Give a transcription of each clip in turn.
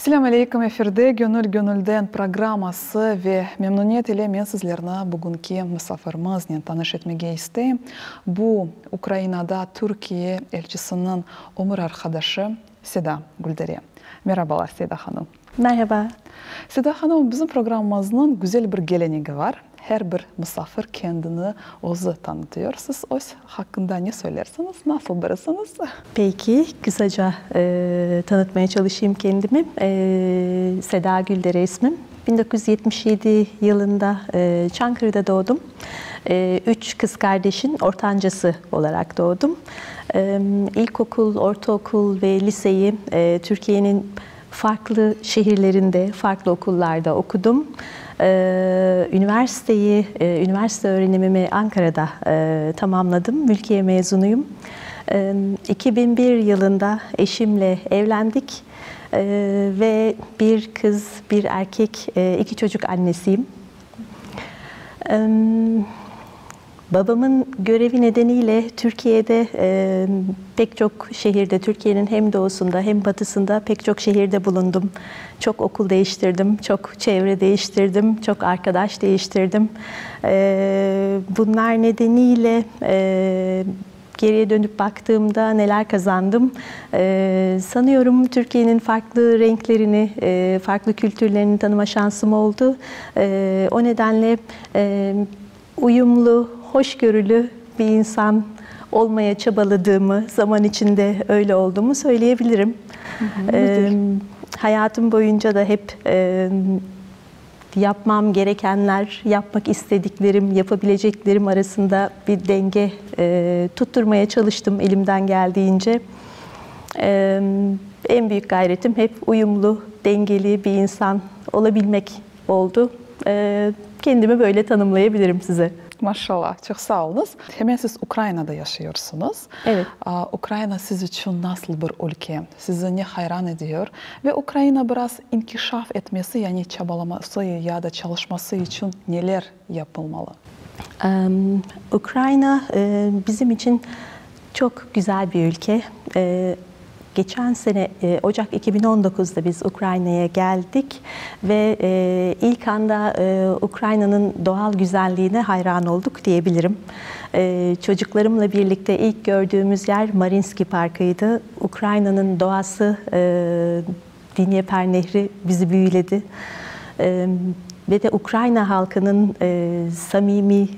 Selamun Aleyküm, efirde Gönül Gönülden programması ve memnuniyet ile men sizlerine bugünkü misafirimizni tanış etmege isteyim. Bu Ukrayna'da Türkiye elçisinin ömür arkadaşı Seda Güldere. Merhabalar Seda Hanım. Merhaba. Seda Hanım, bizim programımızın güzel bir geleneği var. Her bir misafir kendini özü tanıtıyor. Siz öz hakkında ne söylersiniz? Nasıl birisiniz? Peki, kısaca tanıtmaya çalışayım kendimi. Seda Güldere ismim. 1977 yılında Çankırı'da doğdum. 3 kız kardeşin ortancası olarak doğdum. İlkokul, ortaokul ve liseyi Türkiye'nin farklı şehirlerinde, farklı okullarda okudum. Üniversite öğrenimimi Ankara'da tamamladım. Mülkiye mezunuyum. 2001 yılında eşimle evlendik ve bir kız, bir erkek, 2 çocuk annesiyim. Babamın görevi nedeniyle Türkiye'de pek çok şehirde, Türkiye'nin hem doğusunda hem batısında pek çok şehirde bulundum. Çok okul değiştirdim, çok çevre değiştirdim, çok arkadaş değiştirdim. Bunlar nedeniyle geriye dönüp baktığımda neler kazandım? Sanıyorum Türkiye'nin farklı renklerini, farklı kültürlerini tanıma şansım oldu. O nedenle uyumlu, hoşgörülü bir insan olmaya çabaladığımı, zaman içinde öyle olduğumu söyleyebilirim. Hayatım boyunca da hep yapmam gerekenler, yapmak istediklerim, yapabileceklerim arasında bir denge tutturmaya çalıştım elimden geldiğince. En büyük gayretim hep uyumlu, dengeli bir insan olabilmek oldu. Kendimi böyle tanımlayabilirim size. Maşallah, çok sağ olunuz. Hemen siz Ukrayna'da yaşıyorsunuz. Evet. Ukrayna siz için nasıl bir ülke? Sizi ne hayran ediyor? Ve Ukrayna biraz inkişaf etmesi, yani çabalaması ya da çalışması için neler yapılmalı? Ukrayna bizim için çok güzel bir ülke. Geçen sene Ocak 2019'da biz Ukrayna'ya geldik ve ilk anda Ukrayna'nın doğal güzelliğine hayran olduk diyebilirim. Çocuklarımla birlikte ilk gördüğümüz yer Marinski Parkı'ydı. Ukrayna'nın doğası, Dnieper Nehri bizi büyüledi. Ve de Ukrayna halkının samimi,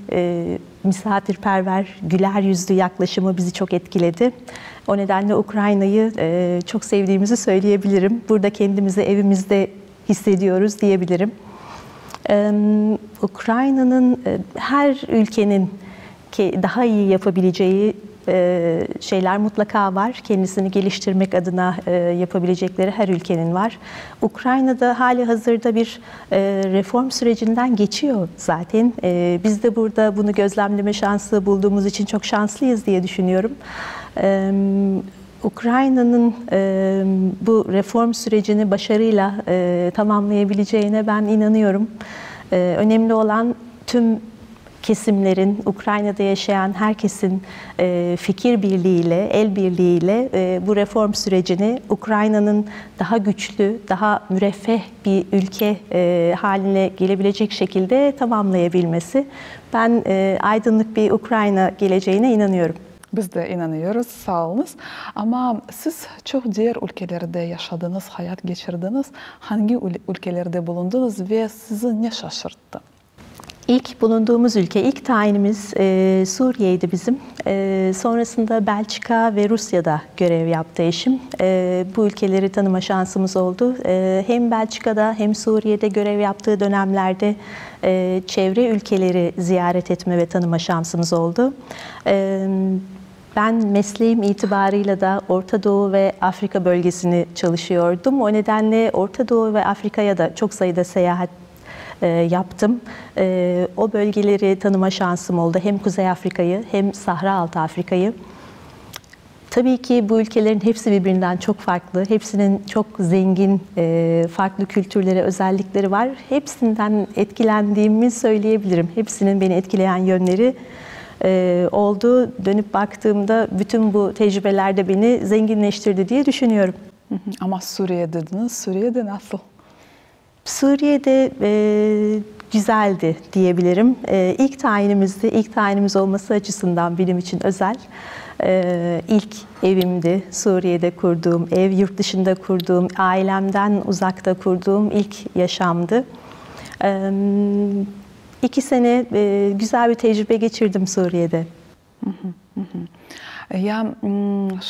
misafirperver, güler yüzlü yaklaşımı bizi çok etkiledi. O nedenle Ukrayna'yı çok sevdiğimizi söyleyebilirim. Burada kendimizi evimizde hissediyoruz diyebilirim. Ukrayna'nın her ülkenin daha iyi yapabileceği şeyler mutlaka var. Kendisini geliştirmek adına yapabilecekleri her ülkenin var. Ukrayna'da hali hazırda bir reform sürecinden geçiyor zaten. Biz de burada bunu gözlemleme şansı bulduğumuz için çok şanslıyız diye düşünüyorum. Ukrayna'nın bu reform sürecini başarıyla tamamlayabileceğine ben inanıyorum. Önemli olan tüm kesimlerin, Ukrayna'da yaşayan herkesin fikir birliğiyle, el birliğiyle bu reform sürecini Ukrayna'nın daha güçlü, daha müreffeh bir ülke haline gelebilecek şekilde tamamlayabilmesi. Ben aydınlık bir Ukrayna geleceğine inanıyorum. Biz de inanıyoruz, sağ olunuz. Ama siz çok diğer ülkelerde yaşadınız, hayat geçirdiniz. Hangi ülkelerde bulundunuz ve sizi ne şaşırttı? İlk bulunduğumuz ülke, ilk tayinimiz Suriye'ydi bizim. Sonrasında Belçika ve Rusya'da görev yaptı eşim. Bu ülkeleri tanıma şansımız oldu. Hem Belçika'da hem Suriye'de görev yaptığı dönemlerde çevre ülkeleri ziyaret etme ve tanıma şansımız oldu. Ben mesleğim itibarıyla da Orta Doğu ve Afrika bölgesini çalışıyordum. O nedenle Orta Doğu ve Afrika'ya da çok sayıda seyahat yaptım. O bölgeleri tanıma şansım oldu. Hem Kuzey Afrika'yı hem Sahra Altı Afrika'yı. Tabii ki bu ülkelerin hepsi birbirinden çok farklı. Hepsinin çok zengin, farklı kültürleri, özellikleri var. Hepsinden etkilendiğimi söyleyebilirim. Hepsinin beni etkileyen yönleri oldu. Dönüp baktığımda bütün bu tecrübeler de beni zenginleştirdi diye düşünüyorum. Ama Suriye dediniz. Suriye'de nasıl? Suriye'de güzeldi diyebilirim. İlk tayinimizdi. İlk tayinimiz olması açısından benim için özel. İlk evimdi. Suriye'de kurduğum ev, yurt dışında kurduğum, ailemden uzakta kurduğum ilk yaşamdı. 2 sene güzel bir tecrübe geçirdim Suriye'de. Ya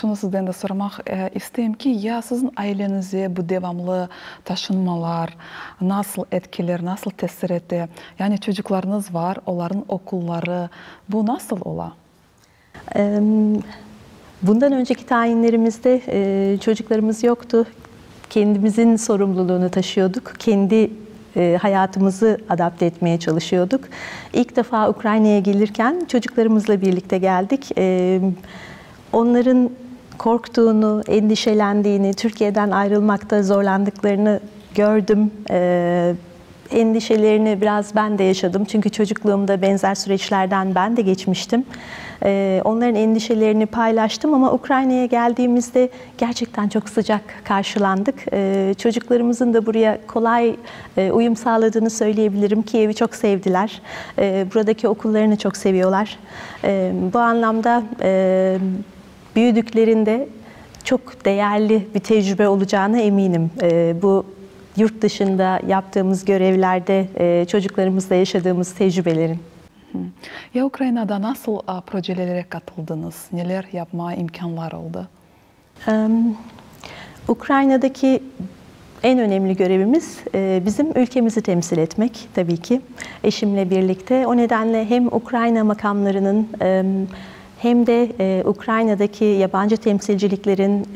şunu sizden de sormak isteyeyim ki ya sizin ailenize bu devamlı taşınmalar nasıl etkiler, nasıl tesir etti? Yani çocuklarınız var, onların okulları, bu nasıl ola? Bundan önceki tayinlerimizde çocuklarımız yoktu. Kendimizin sorumluluğunu taşıyorduk. Kendi hayatımızı adapte etmeye çalışıyorduk. İlk defa Ukrayna'ya gelirken çocuklarımızla birlikte geldik. Onların korktuğunu, endişelendiğini, Türkiye'den ayrılmakta zorlandıklarını gördüm. Endişelerini biraz ben de yaşadım. Çünkü çocukluğumda benzer süreçlerden ben de geçmiştim. Onların endişelerini paylaştım ama Ukrayna'ya geldiğimizde gerçekten çok sıcak karşılandık. Çocuklarımızın da buraya kolay uyum sağladığını söyleyebilirim. Kiev'i çok sevdiler. Buradaki okullarını çok seviyorlar. Bu anlamda büyüdüklerinde çok değerli bir tecrübe olacağına eminim. Bu yurt dışında yaptığımız görevlerde çocuklarımızla yaşadığımız tecrübelerin. Ya Ukrayna'da nasıl projelere katıldınız? Neler yapma imkanlar oldu? Ukrayna'daki en önemli görevimiz bizim ülkemizi temsil etmek tabii ki. Eşimle birlikte. O nedenle hem Ukrayna makamlarının hem de Ukrayna'daki yabancı temsilciliklerin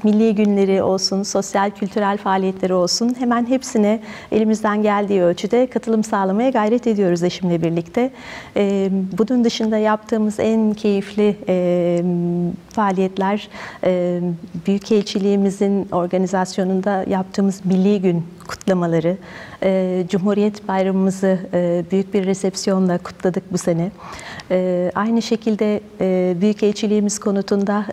milli günleri olsun, sosyal kültürel faaliyetleri olsun hemen hepsine elimizden geldiği ölçüde katılım sağlamaya gayret ediyoruz eşimle birlikte. Bunun dışında yaptığımız en keyifli faaliyetler Büyükelçiliğimizin organizasyonunda yaptığımız Milli Gün kutlamaları. Cumhuriyet Bayramımızı büyük bir resepsiyonla kutladık bu sene. Aynı şekilde Büyükelçiliğimiz konutunda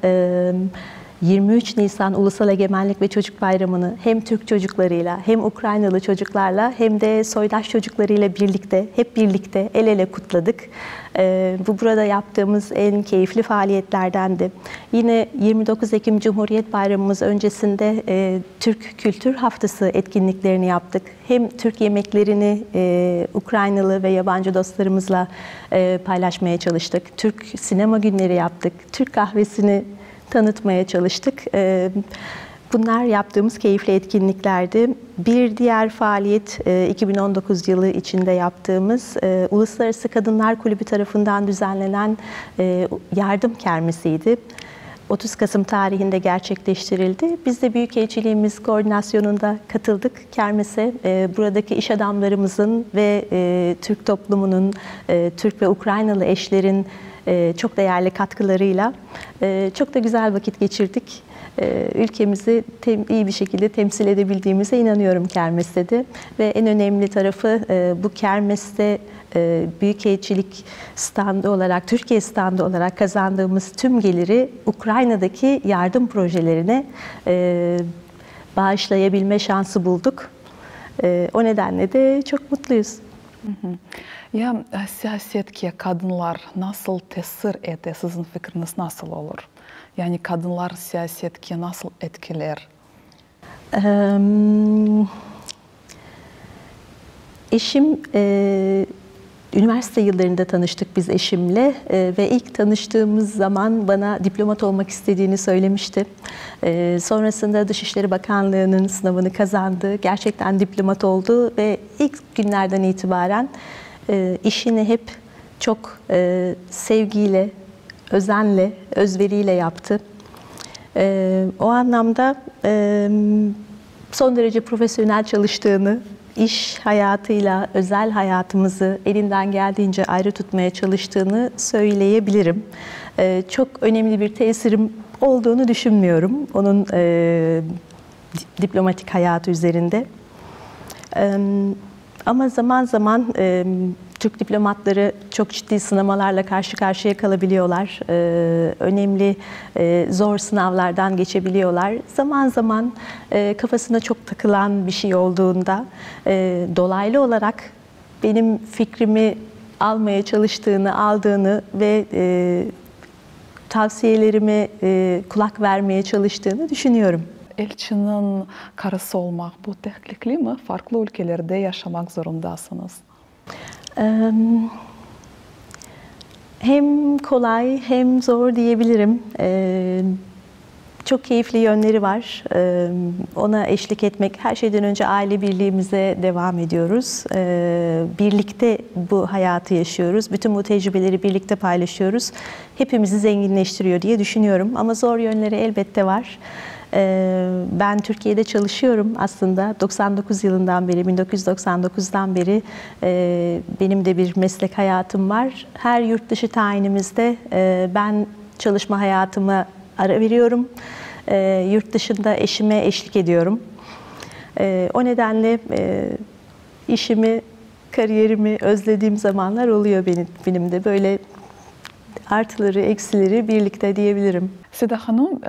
23 Nisan Ulusal Egemenlik ve Çocuk Bayramı'nı hem Türk çocuklarıyla hem Ukraynalı çocuklarla hem de soydaş çocuklarıyla birlikte, hep birlikte el ele kutladık. Bu burada yaptığımız en keyifli faaliyetlerdendi. Yine 29 Ekim Cumhuriyet Bayramımız öncesinde Türk Kültür Haftası etkinliklerini yaptık. Hem Türk yemeklerini Ukraynalı ve yabancı dostlarımızla paylaşmaya çalıştık. Türk sinema günleri yaptık. Türk kahvesini tanıtmaya çalıştık. Bunlar yaptığımız keyifli etkinliklerdi. Bir diğer faaliyet 2019 yılı içinde yaptığımız Uluslararası Kadınlar Kulübü tarafından düzenlenen yardım kermesiydi. 30 Kasım tarihinde gerçekleştirildi. Biz de Büyükelçiliğimiz koordinasyonunda katıldık kermese. Buradaki iş adamlarımızın ve Türk toplumunun, Türk ve Ukraynalı eşlerin çok değerli katkılarıyla çok da güzel vakit geçirdik. Ülkemizi iyi bir şekilde temsil edebildiğimize inanıyorum kermeste de. Ve en önemli tarafı bu kermeste Büyükelçilik standı olarak, Türkiye standı olarak kazandığımız tüm geliri Ukrayna'daki yardım projelerine bağışlayabilme şansı bulduk. O nedenle de çok mutluyuz. Ya siyasetke kadınlar nasıl tesir eder? Sizin fikriniz nasıl olur? Yani kadınlar siyasetke nasıl etkiler? Eşim, üniversite yıllarında tanıştık biz eşimle ve ilk tanıştığımız zaman bana diplomat olmak istediğini söylemişti. Sonrasında Dışişleri Bakanlığı'nın sınavını kazandı. Gerçekten diplomat oldu ve ilk günlerden itibaren işini hep çok sevgiyle, özenle, özveriyle yaptı. O anlamda son derece profesyonel çalıştığını, iş hayatıyla özel hayatımızı elinden geldiğince ayrı tutmaya çalıştığını söyleyebilirim. Çok önemli bir tesirim olduğunu düşünmüyorum onun diplomatik hayatı üzerinde. Ama zaman zaman Türk diplomatları çok ciddi sınamalarla karşı karşıya kalabiliyorlar. Önemli, zor sınavlardan geçebiliyorlar. Zaman zaman kafasına çok takılan bir şey olduğunda dolaylı olarak benim fikrimi almaya çalıştığını, aldığını ve tavsiyelerime kulak vermeye çalıştığını düşünüyorum. Elçinin karısı olmak bu tehlikeli mi? Farklı ülkelerde yaşamak zorundasınız. Hem kolay hem zor diyebilirim. Çok keyifli yönleri var. Ona eşlik etmek, her şeyden önce aile birliğimize devam ediyoruz. Birlikte bu hayatı yaşıyoruz. Bütün bu tecrübeleri birlikte paylaşıyoruz. Hepimizi zenginleştiriyor diye düşünüyorum. Ama zor yönleri elbette var. Ben Türkiye'de çalışıyorum aslında. 99 yılından beri, 1999'dan beri benim de bir meslek hayatım var. Her yurt dışı tayinimizde ben çalışma hayatıma ara veriyorum. Yurt dışında eşime eşlik ediyorum. O nedenle işimi, kariyerimi özlediğim zamanlar oluyor benim de. Böyle artıları, eksileri birlikte diyebilirim. Seda Hanım,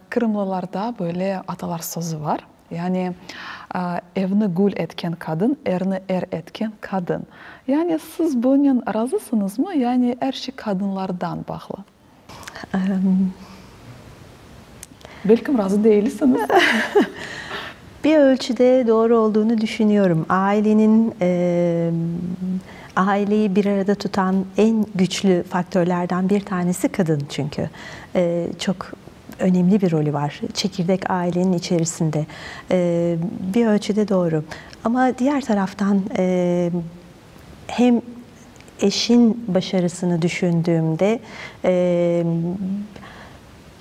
Kırımlılarda böyle atalar sözü var. Yani evini gül etken kadın, erini er etken kadın. Yani siz bunun razısınız mı? Yani her şey kadınlardan bağlı. Belki razı değilsiniz. Bir ölçüde doğru olduğunu düşünüyorum. Aileyi bir arada tutan en güçlü faktörlerden bir tanesi kadın çünkü. Çok önemli bir rolü var çekirdek ailenin içerisinde. Bir ölçüde doğru. Ama diğer taraftan hem eşin başarısını düşündüğümde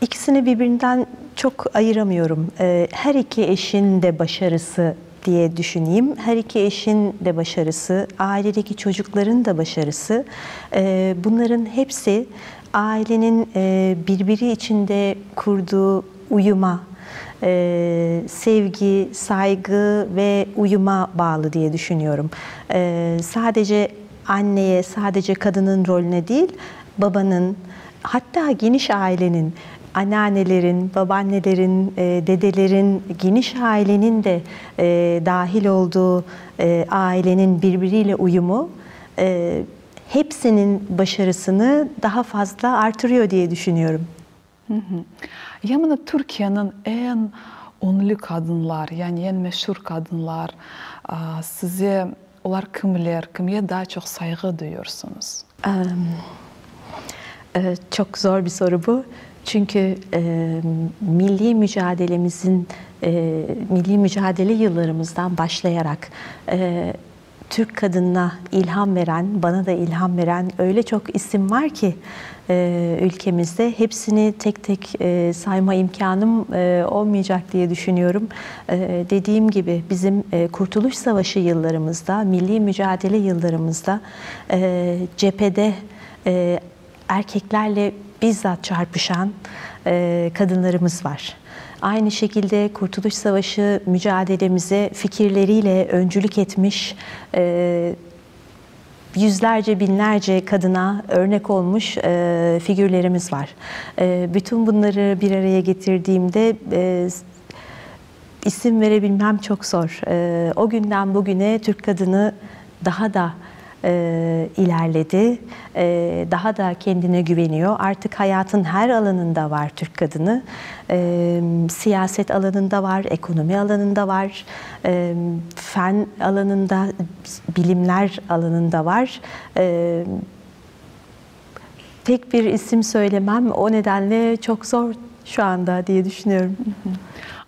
ikisini birbirinden çok ayıramıyorum. Her iki eşin de başarısı diye düşüneyim. Her iki eşin de başarısı, ailedeki çocukların da başarısı. Bunların hepsi ailenin birbiri içinde kurduğu uyuma, sevgi, saygı ve uyuma bağlı diye düşünüyorum. Sadece anneye, sadece kadının rolüne değil, babanın, hatta geniş ailenin, anneannelerin, babaannelerin, dedelerin, geniş ailenin de dahil olduğu ailenin birbiriyle uyumu hepsinin başarısını daha fazla artırıyor diye düşünüyorum. Yani Türkiye'nin en ünlü kadınlar, yani en meşhur kadınlar, size onlar kimler, kime daha çok saygı duyuyorsunuz? Çok zor bir soru bu. Çünkü milli mücadele yıllarımızdan başlayarak Türk kadınına ilham veren, bana da ilham veren öyle çok isim var ki ülkemizde. Hepsini tek tek sayma imkanım olmayacak diye düşünüyorum. Dediğim gibi bizim Kurtuluş Savaşı yıllarımızda, milli mücadele yıllarımızda cephede erkeklerle bizzat çarpışan kadınlarımız var. Aynı şekilde Kurtuluş Savaşı mücadelemize fikirleriyle öncülük etmiş, yüzlerce, binlerce kadına örnek olmuş figürlerimiz var. Bütün bunları bir araya getirdiğimde isim verebilmem çok zor. O günden bugüne Türk kadını daha da ilerledi, daha da kendine güveniyor. Artık hayatın her alanında var Türk kadını. Siyaset alanında var, ekonomi alanında var, fen alanında, bilimler alanında var. Tek bir isim söylemem, o nedenle çok zor şu anda diye düşünüyorum.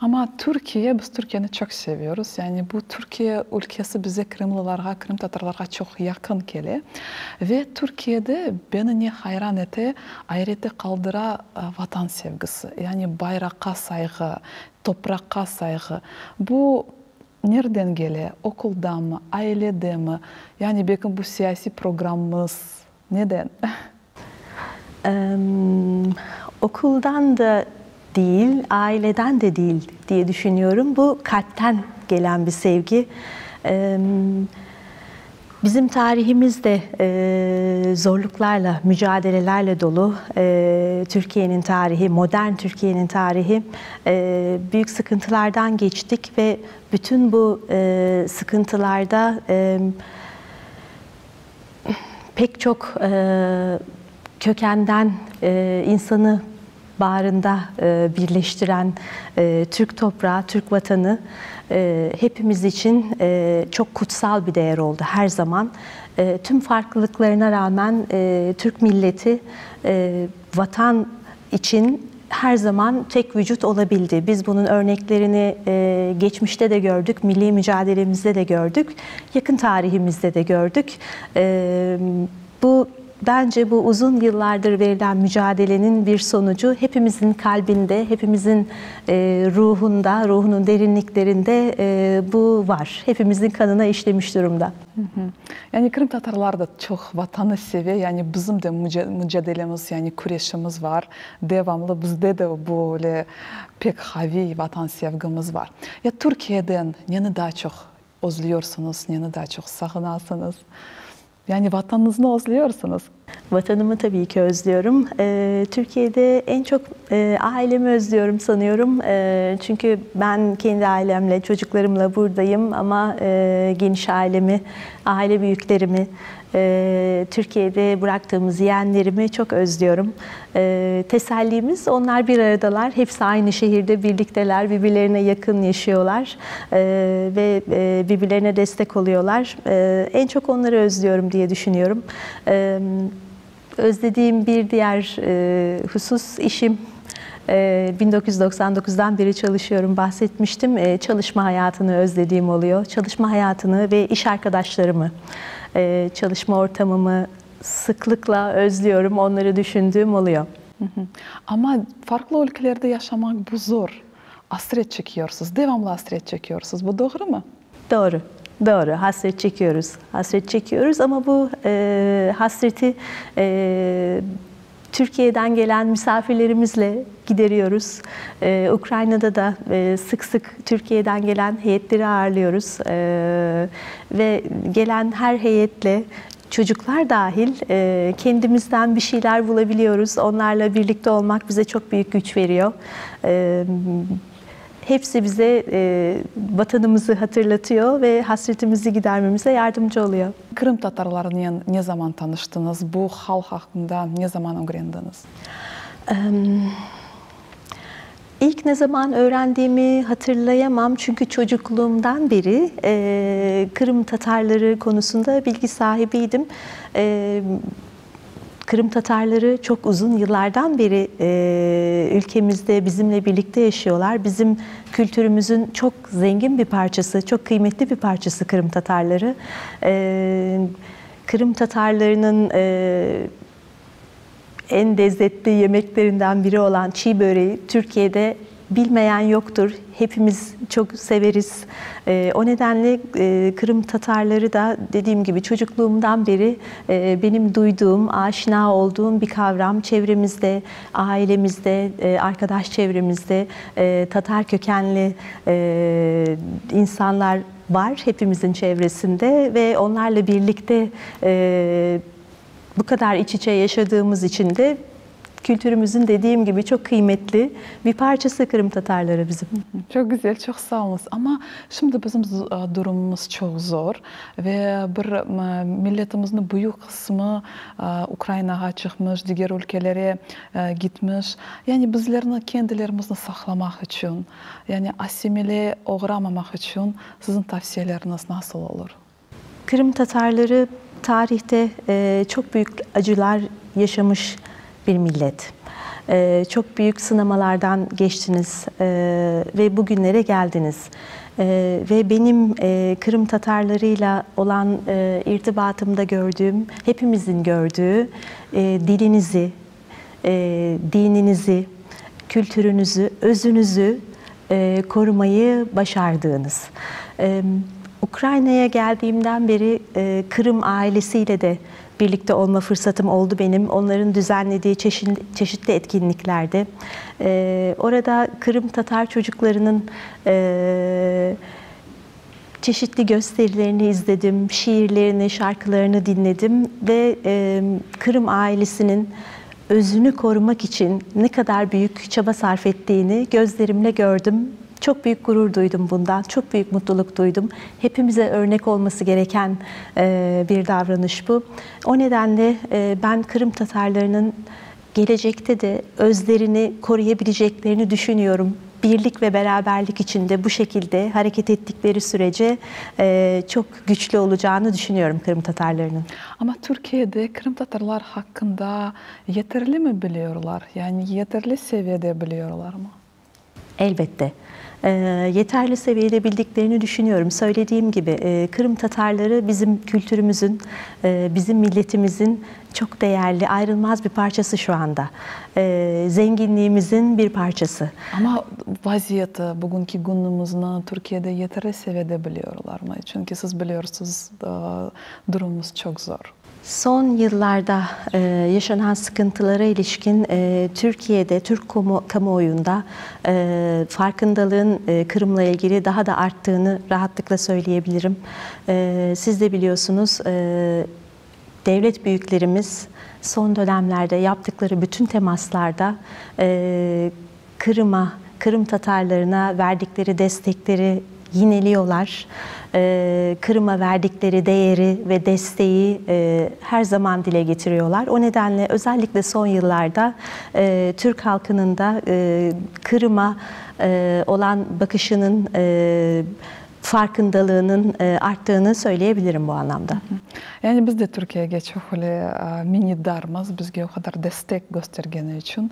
Ama biz Türkiye'ni çok seviyoruz. Yani bu Türkiye ülkesi bize Kırımlılara, Kırım Tatarlara çok yakın geliyor. Ve Türkiye'de beni ne hayran etti, ayrıca kaldıra vatan sevgisi. Yani bayrağa saygı, toprağa saygı. Bu nereden geliyor? Okulda mı, ailede mi? Yani belki bu siyasi programımız neden? Okuldan da değil, aileden de değil diye düşünüyorum. Bu kalpten gelen bir sevgi. Bizim tarihimiz de zorluklarla, mücadelelerle dolu. Türkiye'nin tarihi, modern Türkiye'nin tarihi büyük sıkıntılardan geçtik ve bütün bu sıkıntılarda pek çok kökenden insanı bağrında birleştiren Türk toprağı, Türk vatanı hepimiz için çok kutsal bir değer oldu her zaman. Tüm farklılıklarına rağmen Türk milleti vatan için her zaman tek vücut olabildi. Biz bunun örneklerini geçmişte de gördük, milli mücadelemizde de gördük, yakın tarihimizde de gördük. Bence bu uzun yıllardır verilen mücadelenin bir sonucu hepimizin kalbinde, hepimizin ruhunda, ruhunun derinliklerinde bu var. Hepimizin kanına işlemiş durumda. Yani Kırım Tatarlar da çok vatanı seviyor. Yani bizim de mücadelemiz, yani kurşumuz var. Devamlı bizde de böyle pek havi vatan sevgimiz var. Ya Türkiye'den neni daha çok özlüyorsunuz, neni daha çok sakınasınız? Yani vatanınızı özlüyorsunuz. Vatanımı tabii ki özlüyorum. Türkiye'de en çok ailemi özlüyorum sanıyorum. Çünkü ben kendi ailemle, çocuklarımla buradayım ama geniş ailemi, aile büyüklerimi, Türkiye'de bıraktığımız yeğenlerimi çok özlüyorum. Tesellimiz, onlar bir aradalar. Hepsi aynı şehirde birlikteler, birbirlerine yakın yaşıyorlar ve birbirlerine destek oluyorlar. En çok onları özlüyorum diye düşünüyorum. Özlediğim bir diğer husus işim. 1999'dan beri çalışıyorum, bahsetmiştim. Çalışma hayatını özlediğim oluyor. Çalışma hayatını ve iş arkadaşlarımı, çalışma ortamımı sıklıkla özlüyorum, onları düşündüğüm oluyor. Ama farklı ülkelerde yaşamak bu zor. Hasret çekiyorsunuz, devamlı hasret çekiyorsunuz. Bu doğru mu? Doğru. Doğru, hasret çekiyoruz. Hasret çekiyoruz ama bu hasreti Türkiye'den gelen misafirlerimizle gideriyoruz. Ukrayna'da da sık sık Türkiye'den gelen heyetleri ağırlıyoruz. Ve gelen her heyetle çocuklar dahil kendimizden bir şeyler bulabiliyoruz. Onlarla birlikte olmak bize çok büyük güç veriyor. Hepsi bize vatanımızı hatırlatıyor ve hasretimizi gidermemize yardımcı oluyor. Kırım Tatarlarıyla ne zaman tanıştınız? Bu halk hakkında ne zaman öğrendiniz? İlk ne zaman öğrendiğimi hatırlayamam çünkü çocukluğumdan beri Kırım Tatarları konusunda bilgi sahibiydim. Kırım Tatarları çok uzun yıllardan beri ülkemizde bizimle birlikte yaşıyorlar. Bizim kültürümüzün çok zengin bir parçası, çok kıymetli bir parçası Kırım Tatarları. Kırım Tatarlarının en lezzetli yemeklerinden biri olan çiğ böreği Türkiye'de bilmeyen yoktur. Hepimiz çok severiz. O nedenle Kırım Tatarları da dediğim gibi çocukluğumdan beri benim duyduğum, aşina olduğum bir kavram. Çevremizde, ailemizde, arkadaş çevremizde Tatar kökenli insanlar var hepimizin çevresinde ve onlarla birlikte bu kadar iç içe yaşadığımız için de kültürümüzün dediğim gibi çok kıymetli bir parçası Kırım Tatarları bizim. Çok güzel, çok sağ olun. Ama şimdi bizim durumumuz çok zor ve milletimizin büyük kısmı Ukrayna'ya çıkmış, diğer ülkelere gitmiş. Yani bizlerini kendilerimizi saklamak için, yani asimile uğramamak için sizin tavsiyeleriniz nasıl olur? Kırım Tatarları tarihte çok büyük acılar yaşamış bir millet. Çok büyük sınamalardan geçtiniz ve bugünlere geldiniz. Ve benim Kırım Tatarlarıyla olan irtibatımda gördüğüm, hepimizin gördüğü dilinizi, dininizi, kültürünüzü, özünüzü korumayı başardığınız. Ukrayna'ya geldiğimden beri Kırım ailesiyle de birlikte olma fırsatım oldu benim. Onların düzenlediği çeşitli etkinliklerde. Orada Kırım Tatar çocuklarının Çeşitli gösterilerini izledim, şiirlerini, şarkılarını dinledim ve Kırım ailesinin özünü korumak için ne kadar büyük çaba sarf ettiğini gözlerimle gördüm. Çok büyük gurur duydum bundan, çok büyük mutluluk duydum. Hepimize örnek olması gereken bir davranış bu. O nedenle ben Kırım Tatarlarının gelecekte de özlerini koruyabileceklerini düşünüyorum. Birlik ve beraberlik içinde bu şekilde hareket ettikleri sürece çok güçlü olacağını düşünüyorum Kırım Tatarlarının. Ama Türkiye'de Kırım Tatarlar hakkında yeterli mi biliyorlar? Yani yeterli seviyede biliyorlar mı? Elbette. Yeterli seviyede bildiklerini düşünüyorum. Söylediğim gibi Kırım Tatarları bizim kültürümüzün, bizim milletimizin çok değerli, ayrılmaz bir parçası şu anda. Zenginliğimizin bir parçası. Ama vaziyeti bugünkü günümüzde Türkiye'de yeterli seviyede biliyorlar mı? Çünkü siz biliyorsunuz durumumuz çok zor. Son yıllarda yaşanan sıkıntılara ilişkin Türkiye'de, Türk kamuoyunda farkındalığın Kırım'la ilgili daha da arttığını rahatlıkla söyleyebilirim. Siz de biliyorsunuz, devlet büyüklerimiz son dönemlerde yaptıkları bütün temaslarda Kırım Tatarlarına verdikleri destekleri yineliyorlar. Kırım'a verdikleri değeri ve desteği her zaman dile getiriyorlar. O nedenle özellikle son yıllarda Türk halkının da Kırım'a olan bakışının farkındalığının arttığını söyleyebilirim bu anlamda. Yani biz de Türkiye'ye çok öyle minnettarız. Bizge o kadar destek göstergeni için.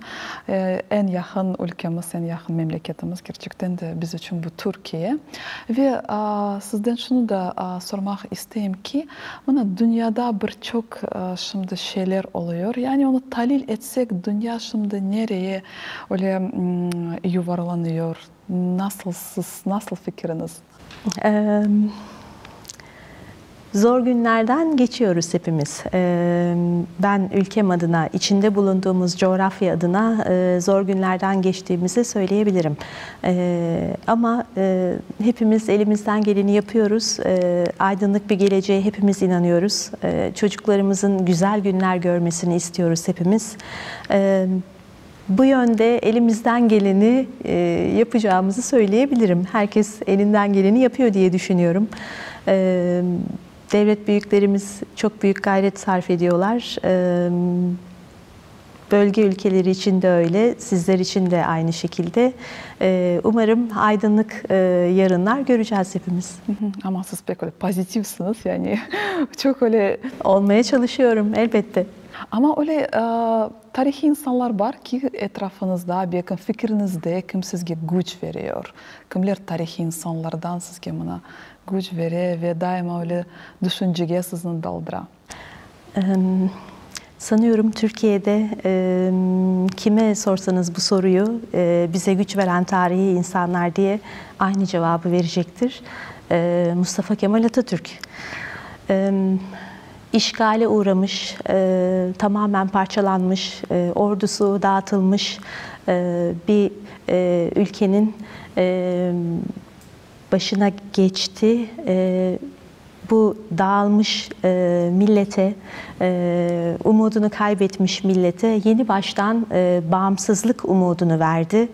En yakın ülkemiz, en yakın memleketimiz gerçekten de biz için bu Türkiye. Ve sizden şunu da sormak isteyeyim ki, dünyada birçok şimdi şeyler oluyor. Yani onu tahlil etsek dünya şimdi nereye öyle yuvarlanıyor? Nasıl fikriniz? Zor günlerden geçiyoruz hepimiz. Ben ülkem adına, içinde bulunduğumuz coğrafya adına zor günlerden geçtiğimizi söyleyebilirim. Ama hepimiz elimizden geleni yapıyoruz. Aydınlık bir geleceğe hepimiz inanıyoruz. Çocuklarımızın güzel günler görmesini istiyoruz hepimiz. Bu yönde elimizden geleni yapacağımızı söyleyebilirim. Herkes elinden geleni yapıyor diye düşünüyorum. Devlet büyüklerimiz çok büyük gayret sarf ediyorlar. Bölge ülkeleri için de öyle, sizler için de aynı şekilde. Umarım aydınlık yarınlar göreceğiz hepimiz. Ama siz pek öyle pozitifsiniz yani çok öyle... Olmaya çalışıyorum elbette. Ama öyle tarihi insanlar var ki etrafınızda, bir yakın fikrinizde kim sizge güç veriyor. Kimler tarihi insanlardan sizge buna güç veriyor ve daima öyle düşünceye sizi daldıran. Sanıyorum Türkiye'de kime sorsanız bu soruyu bize güç veren tarihi insanlar diye aynı cevabı verecektir. Mustafa Kemal Atatürk. İşgale uğramış, tamamen parçalanmış, ordusu dağıtılmış bir ülkenin başına geçti. Bu dağılmış millete, umudunu kaybetmiş millete yeni baştan bağımsızlık umudunu verdi.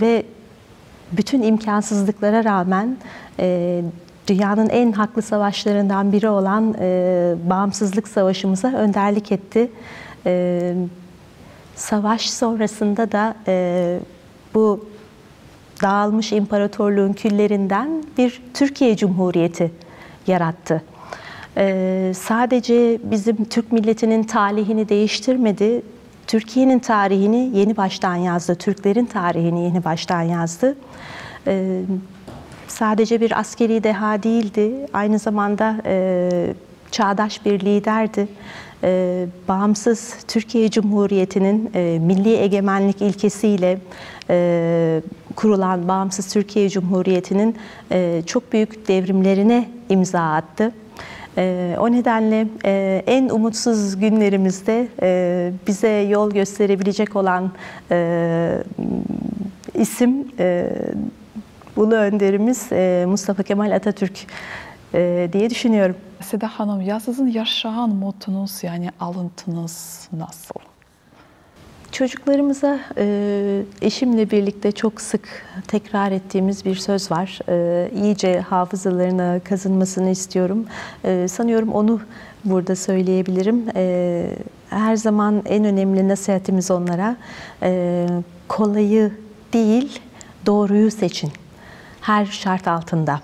Ve bütün imkansızlıklara rağmen dünyanın en haklı savaşlarından biri olan bağımsızlık savaşımıza önderlik etti. Savaş sonrasında da bu dağılmış imparatorluğun küllerinden bir Türkiye Cumhuriyeti yarattı. Sadece bizim Türk milletinin talihini değiştirmedi, Türkiye'nin tarihini yeni baştan yazdı, Türklerin tarihini yeni baştan yazdı. Sadece bir askeri deha değildi, aynı zamanda çağdaş bir liderdi. Bağımsız Türkiye Cumhuriyeti'nin milli egemenlik ilkesiyle kurulan Bağımsız Türkiye Cumhuriyeti'nin çok büyük devrimlerine imza attı. O nedenle en umutsuz günlerimizde bize yol gösterebilecek olan isim ulu önderimiz Mustafa Kemal Atatürk diye düşünüyorum. Seda Hanım, ya sizin yaşayan mottonuz, yani alıntınız nasıl? Çocuklarımıza eşimle birlikte çok sık tekrar ettiğimiz bir söz var. İyice hafızalarına kazınmasını istiyorum. Sanıyorum onu burada söyleyebilirim. Her zaman en önemli nasihatimiz onlara kolayı değil, doğruyu seçin. Her şart altında.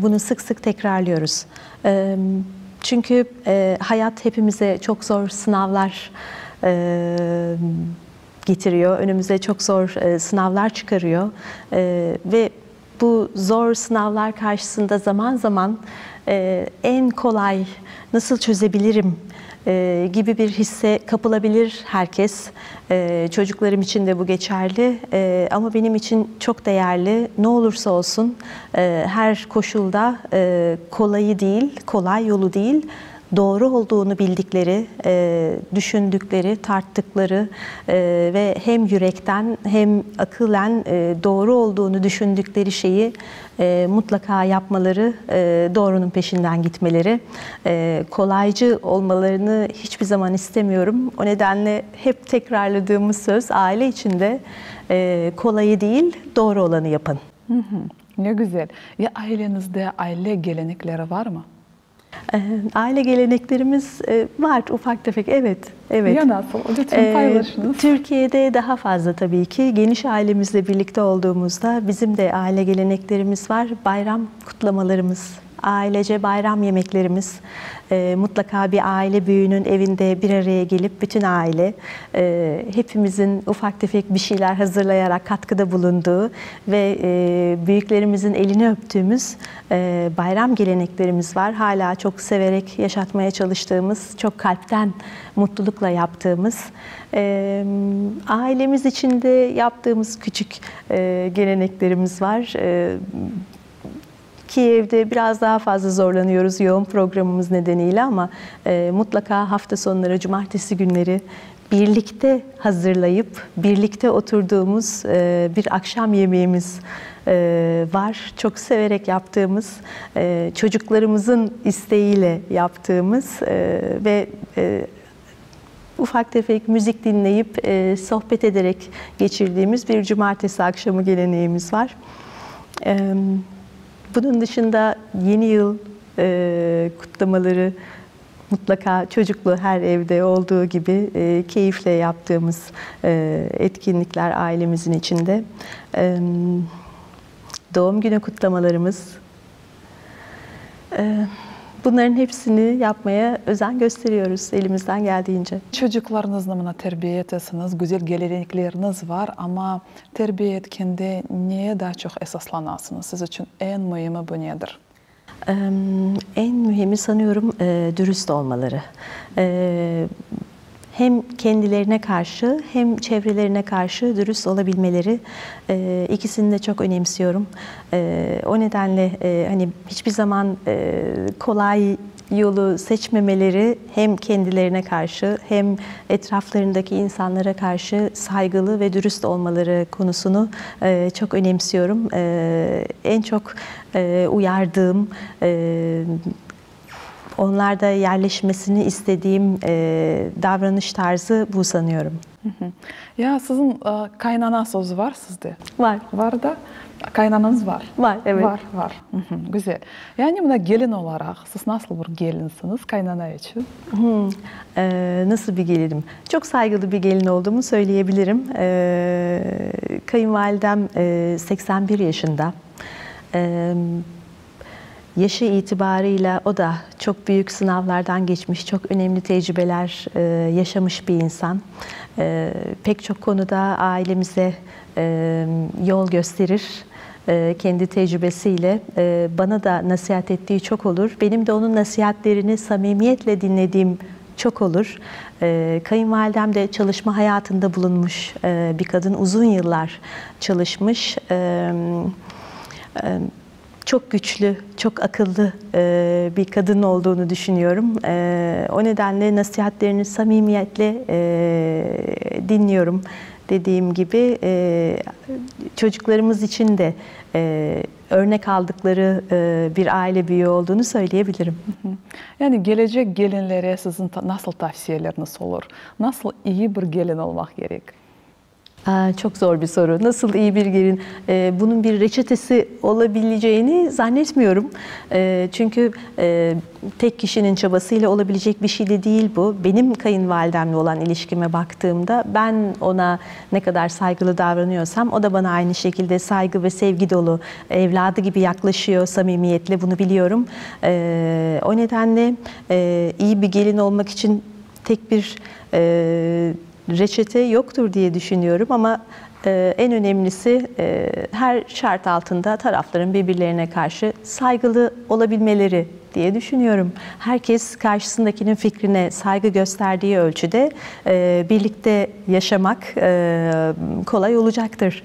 Bunu sık sık tekrarlıyoruz. Çünkü hayat hepimize çok zor sınavlar getiriyor. Önümüze çok zor sınavlar çıkarıyor. Ve bu zor sınavlar karşısında zaman zaman en kolay nasıl çözebilirim gibi bir hisse kapılabilir herkes. Çocuklarım için de bu geçerli. Ama benim için çok değerli. Ne olursa olsun her koşulda kolayı değil, kolay yolu değil, doğru olduğunu bildikleri, düşündükleri, tarttıkları ve hem yürekten hem akılen doğru olduğunu düşündükleri şeyi mutlaka yapmaları, doğrunun peşinden gitmeleri. Kolaycı olmalarını hiçbir zaman istemiyorum. O nedenle hep tekrarladığımız söz aile içinde kolayı değil, doğru olanı yapın. Hı hı, ne güzel. Ya ailenizde aile gelenekleri var mı? Aile geleneklerimiz var ufak tefek, evet. Ya nasıl? Lütfen paylaşınız. Türkiye'de daha fazla tabii ki. Geniş ailemizle birlikte olduğumuzda bizim de aile geleneklerimiz var. Bayram kutlamalarımız, ailece bayram yemeklerimiz, mutlaka bir aile büyüğünün evinde bir araya gelip bütün aile hepimizin ufak tefek bir şeyler hazırlayarak katkıda bulunduğu ve büyüklerimizin elini öptüğümüz bayram geleneklerimiz var. Hala çok severek yaşatmaya çalıştığımız, çok kalpten mutlulukla yaptığımız, ailemiz içinde yaptığımız küçük geleneklerimiz var. Kiev'de biraz daha fazla zorlanıyoruz yoğun programımız nedeniyle ama mutlaka hafta sonları, cumartesi günleri birlikte hazırlayıp birlikte oturduğumuz bir akşam yemeğimiz var. Çok severek yaptığımız, çocuklarımızın isteğiyle yaptığımız ve ufak tefek müzik dinleyip sohbet ederek geçirdiğimiz bir cumartesi akşamı geleneğimiz var. Bunun dışında yeni yıl kutlamaları mutlaka çocuklu her evde olduğu gibi keyifle yaptığımız etkinlikler ailemizin içinde. Doğum günü kutlamalarımız. Bunların hepsini yapmaya özen gösteriyoruz elimizden geldiğince. Çocuklarınızla mı terbiye etsiniz? Güzel gelenekleriniz var ama terbiye ettiğinde neye daha çok esaslanasınız? Siz için en mühimi bu nedir? En mühimi sanıyorum dürüst olmaları. Hem kendilerine karşı hem çevrelerine karşı dürüst olabilmeleri, ikisini de çok önemsiyorum. O nedenle hani hiçbir zaman kolay yolu seçmemeleri, hem kendilerine karşı hem etraflarındaki insanlara karşı saygılı ve dürüst olmaları konusunu çok önemsiyorum. En çok uyardığım, onlarda yerleşmesini istediğim davranış tarzı bu sanıyorum. Ya sizin kaynana sözü var sizde. Var. Var da kaynananız var. Var, evet. Var. Güzel. Yani buna gelin olarak siz nasıl bir gelinsiniz kaynana için? Nasıl bir gelinim? Çok saygılı bir gelin olduğumu söyleyebilirim. Kayınvalidem 81 yaşında. Yaşı itibarıyla o da çok büyük sınavlardan geçmiş, çok önemli tecrübeler yaşamış bir insan. Pek çok konuda ailemize yol gösterir. Kendi tecrübesiyle bana da nasihat ettiği çok olur. Benim de onun nasihatlerini samimiyetle dinlediğim çok olur. Kayınvalidem de çalışma hayatında bulunmuş bir kadın, uzun yıllar çalışmış. Çok güçlü, çok akıllı bir kadın olduğunu düşünüyorum. O nedenle nasihatlerini samimiyetle dinliyorum. dediğim gibi çocuklarımız için de örnek aldıkları bir aile büyüğü olduğunu söyleyebilirim. Yani gelecek gelinlere sizin nasıl tavsiyeleriniz olur? Nasıl iyi bir gelin olmak gerek? Çok zor bir soru. Nasıl iyi bir gelin? Bunun bir reçetesi olabileceğini zannetmiyorum. Çünkü tek kişinin çabasıyla olabilecek bir şey de değil bu. Benim kayınvalidemle olan ilişkime baktığımda ben ona ne kadar saygılı davranıyorsam o da bana aynı şekilde saygı ve sevgi dolu, evladı gibi yaklaşıyor samimiyetle, bunu biliyorum. O nedenle iyi bir gelin olmak için tek bir reçete yoktur diye düşünüyorum ama en önemlisi her şart altında tarafların birbirlerine karşı saygılı olabilmeleri diye düşünüyorum. Herkes karşısındakinin fikrine saygı gösterdiği ölçüde birlikte yaşamak kolay olacaktır.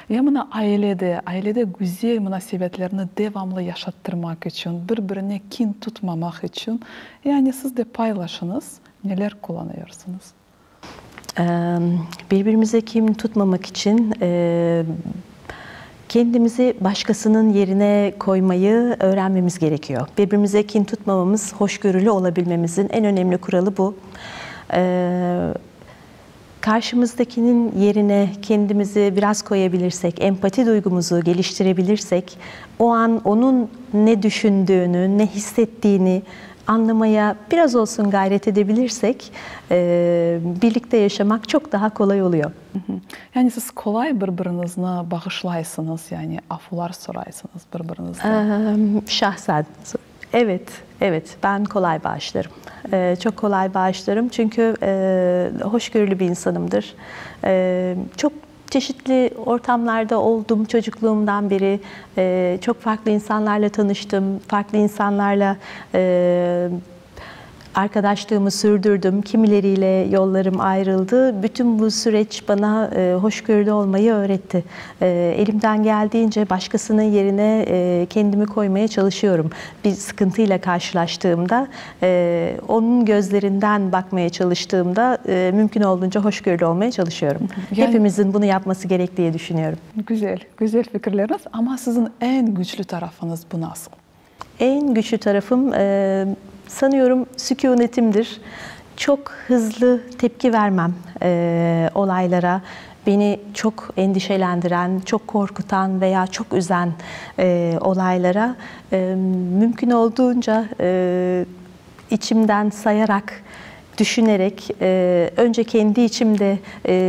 Ya buna ailede güzel münasebetlerini devamlı yaşattırmak için, birbirine kin tutmamak için, yani siz de paylaşınız, neler kullanıyorsunuz? Birbirimize kin tutmamak için kendimizi başkasının yerine koymayı öğrenmemiz gerekiyor. Birbirimize kin tutmamamız, hoşgörülü olabilmemizin en önemli kuralı bu. Karşımızdakinin yerine kendimizi biraz koyabilirsek, empati duygumuzu geliştirebilirsek, o an onun ne düşündüğünü, ne hissettiğini anlamaya biraz olsun gayret edebilirsek birlikte yaşamak çok daha kolay oluyor. Yani siz kolay birbirinizle bağışlaysınız, yani affular soraysınız birbirinizle. Şahsen evet ben kolay bağışlarım. Çok kolay bağışlarım çünkü hoşgörülü bir insanımdır. Çok çeşitli ortamlarda oldum çocukluğumdan beri. Çok farklı insanlarla tanıştım, farklı insanlarla arkadaşlığımı sürdürdüm. Kimileriyle yollarım ayrıldı. Bütün bu süreç bana hoşgörülü olmayı öğretti. Elimden geldiğince başkasının yerine kendimi koymaya çalışıyorum. Bir sıkıntıyla karşılaştığımda, onun gözlerinden bakmaya çalıştığımda mümkün olduğunca hoşgörülü olmaya çalışıyorum. Yani, hepimizin bunu yapması gerek diye düşünüyorum. Güzel fikirleriniz, ama sizin en güçlü tarafınız bu nasıl? En güçlü tarafım sanıyorum sükunetimdir. Çok hızlı tepki vermem olaylara. Beni çok endişelendiren, çok korkutan veya çok üzen olaylara mümkün olduğunca içimden sayarak, düşünerek, önce kendi içimde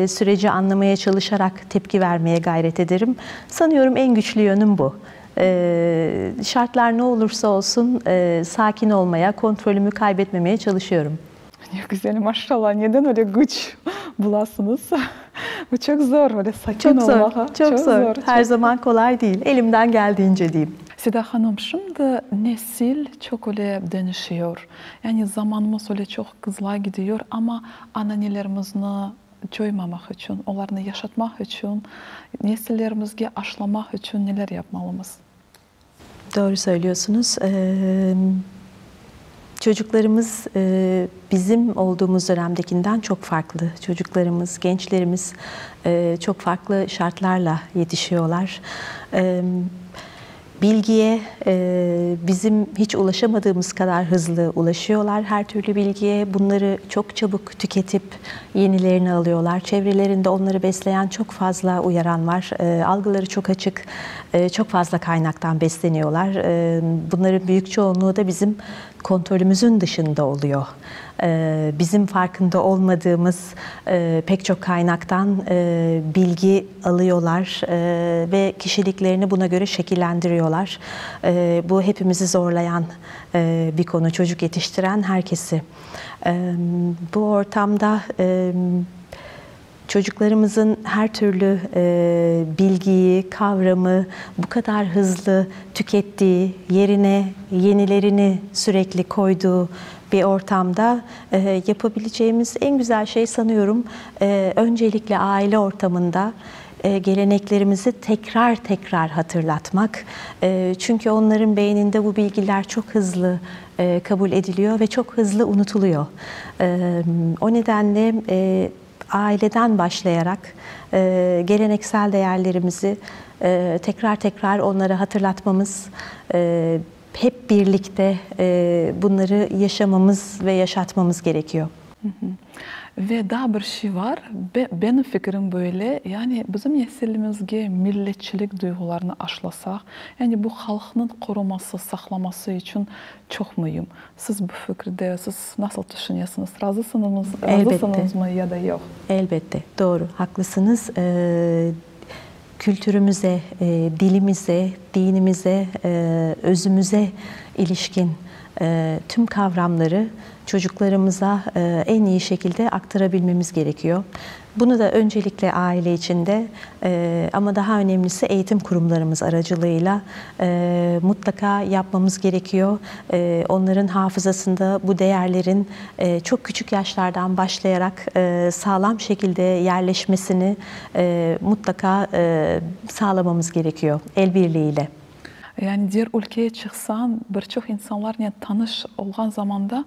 süreci anlamaya çalışarak tepki vermeye gayret ederim. Sanıyorum en güçlü yönüm bu. Şartlar ne olursa olsun sakin olmaya, kontrolümü kaybetmemeye çalışıyorum. Ne güzel, maşallah. Neden öyle güç bulasınız? Bu çok zor, öyle sakin olmak. Çok zor. Her zaman kolay değil. Elimden geldiğince diyeyim. Seda Hanım, şimdi nesil çok öyle dönüşüyor. Yani zamanımız öyle çok hızlı gidiyor, ama anneannelerimizi çoymamak için, onları yaşatmak için, nesillerimizge aşılamak için neler yapmalıyız? Doğru söylüyorsunuz. Çocuklarımız bizim olduğumuz dönemdekinden çok farklı. Çocuklarımız, gençlerimiz çok farklı şartlarla yetişiyorlar. Bilgiye bizim hiç ulaşamadığımız kadar hızlı ulaşıyorlar. Her türlü bilgiye, bunları çok çabuk tüketip yenilerini alıyorlar. Çevrelerinde onları besleyen çok fazla uyaran var. Algıları çok açık, çok fazla kaynaktan besleniyorlar. Bunların büyük çoğunluğu da bizim kontrolümüzün dışında oluyor. Bizim farkında olmadığımız pek çok kaynaktan bilgi alıyorlar ve kişiliklerini buna göre şekillendiriyorlar. Bu hepimizi zorlayan bir konu, çocuk yetiştiren herkesi. Bu ortamda çocuklarımızın her türlü bilgiyi, kavramı bu kadar hızlı tükettiği, yerine yenilerini sürekli koyduğu bir ortamda yapabileceğimiz en güzel şey sanıyorum öncelikle aile ortamında geleneklerimizi tekrar hatırlatmak. Çünkü onların beyninde bu bilgiler çok hızlı kabul ediliyor ve çok hızlı unutuluyor. O nedenle aileden başlayarak geleneksel değerlerimizi tekrar tekrar onlara hatırlatmamız, hep birlikte bunları yaşamamız ve yaşatmamız gerekiyor. Ve daha bir şey var, benim fikrim böyle, yani bizim nesilimizge milletçilik duygularını aşılasak, yani bu halkın koruması, saklaması için çok mühim. Siz bu fikirde, siz nasıl düşünüyorsunuz? Razısınız mı ya da yok? Elbette, doğru, haklısınız. Kültürümüze, dilimize, dinimize, özümüze ilişkin tüm kavramları çocuklarımıza en iyi şekilde aktarabilmemiz gerekiyor. Bunu da öncelikle aile içinde ama daha önemlisi eğitim kurumlarımız aracılığıyla mutlaka yapmamız gerekiyor. Onların hafızasında bu değerlerin çok küçük yaşlardan başlayarak sağlam şekilde yerleşmesini mutlaka sağlamamız gerekiyor el birliğiyle. Yani diğer ülkeye çıksan birçok insanlar yani tanış olan zamanda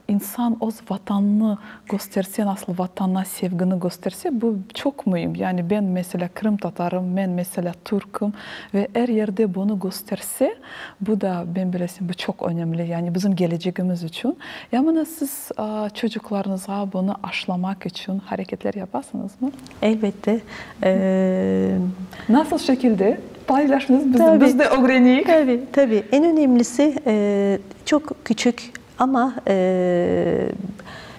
insan o vatanını gösterse, nasıl vatanına sevgini gösterse bu çok mühim. Yani ben mesela Kırım Tatarım, ben mesela Türk'üm ve her yerde bunu gösterse bu da ben bilesim bu çok önemli. Yani bizim geleceğimiz için. Yani siz çocuklarınıza bunu aşılamak için hareketler yaparsınız mı? Elbette. Nasıl şekilde? Paylaşınız, biz de öğreniyik. Tabii. En önemlisi çok küçük ama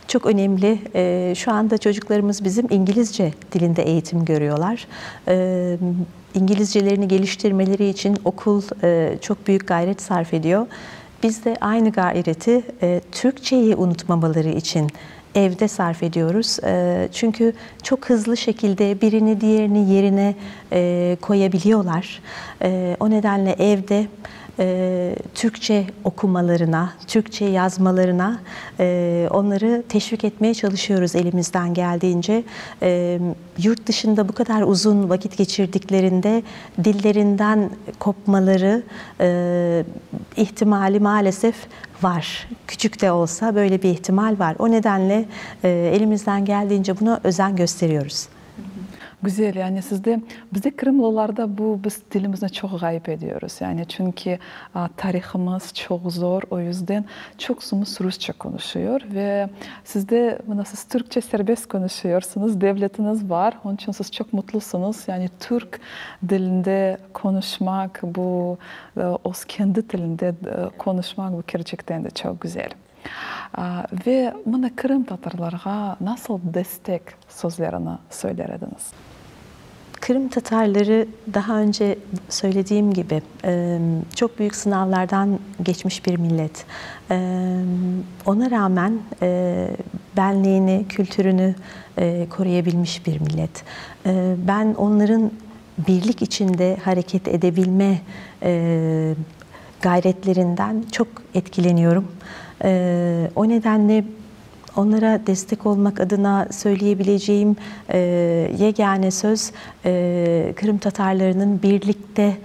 çok önemli. Şu anda çocuklarımız bizim İngilizce dilinde eğitim görüyorlar. İngilizcelerini geliştirmeleri için okul çok büyük gayret sarf ediyor. Biz de aynı gayreti Türkçeyi unutmamaları için evde sarf ediyoruz. Çünkü çok hızlı şekilde birini diğerini yerine koyabiliyorlar. O nedenle evde Türkçe okumalarına, Türkçe yazmalarına onları teşvik etmeye çalışıyoruz elimizden geldiğince. Yurt dışında bu kadar uzun vakit geçirdiklerinde dillerinden kopmaları ihtimali maalesef var. Küçük de olsa böyle bir ihtimal var. O nedenle elimizden geldiğince buna özen gösteriyoruz. Güzel, yani bizde Kırımlılarda biz dilimizi çok gayip ediyoruz. Yani çünkü tarihimiz çok zor, o yüzden çoğumuz Rusça konuşuyor ve siz Türkçe serbest konuşuyorsunuz, devletiniz var, onun için siz çok mutlusunuz. Yani Türk dilinde konuşmak, o kendi dilinde konuşmak bu gerçekten de çok güzel. Ve bana Kırım Tatarlarına nasıl destek sözlerini söylerdiniz? Kırım Tatarları daha önce söylediğim gibi çok büyük sınavlardan geçmiş bir millet. Ona rağmen benliğini, kültürünü koruyabilmiş bir millet. Ben onların birlik içinde hareket edebilme gayretlerinden çok etkileniyorum. O nedenle onlara destek olmak adına söyleyebileceğim yegane söz Kırım Tatarlarının birlikte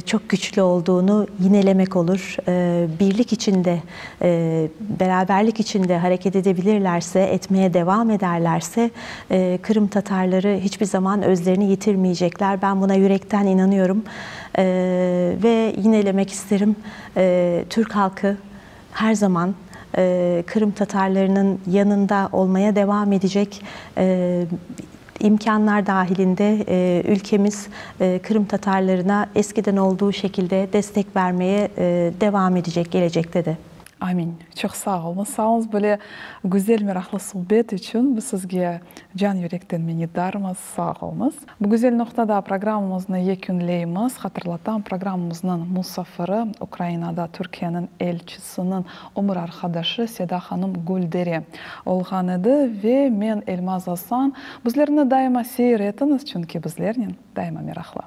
çok güçlü olduğunu yinelemek olur. Birlik içinde, beraberlik içinde hareket edebilirlerse, etmeye devam ederlerse Kırım Tatarları hiçbir zaman özlerini yitirmeyecekler. Ben buna yürekten inanıyorum ve yinelemek isterim. Türk halkı her zaman Kırım Tatarlarının yanında olmaya devam edecek. İmkanlar dahilinde ülkemiz Kırım Tatarlarına eskiden olduğu şekilde destek vermeye devam edecek gelecekte de. Amin. Çok sağ olun. Sağ olun böyle güzel, meraklı sohbet için. Biz sizge can yürekten minnettarız. Sağ olunuz. Bu güzel noktada programımızı yekünleyimiz. Hatırlatan programımızın musafiri Ukrayna'da Türkiye'nin elçisinin umur arkadaşı Seda Hanım Gulderi olğan idi ve men Elmaz Hasan. Bizlerini daima seyretiniz çünkü bizlerin daima meraklı.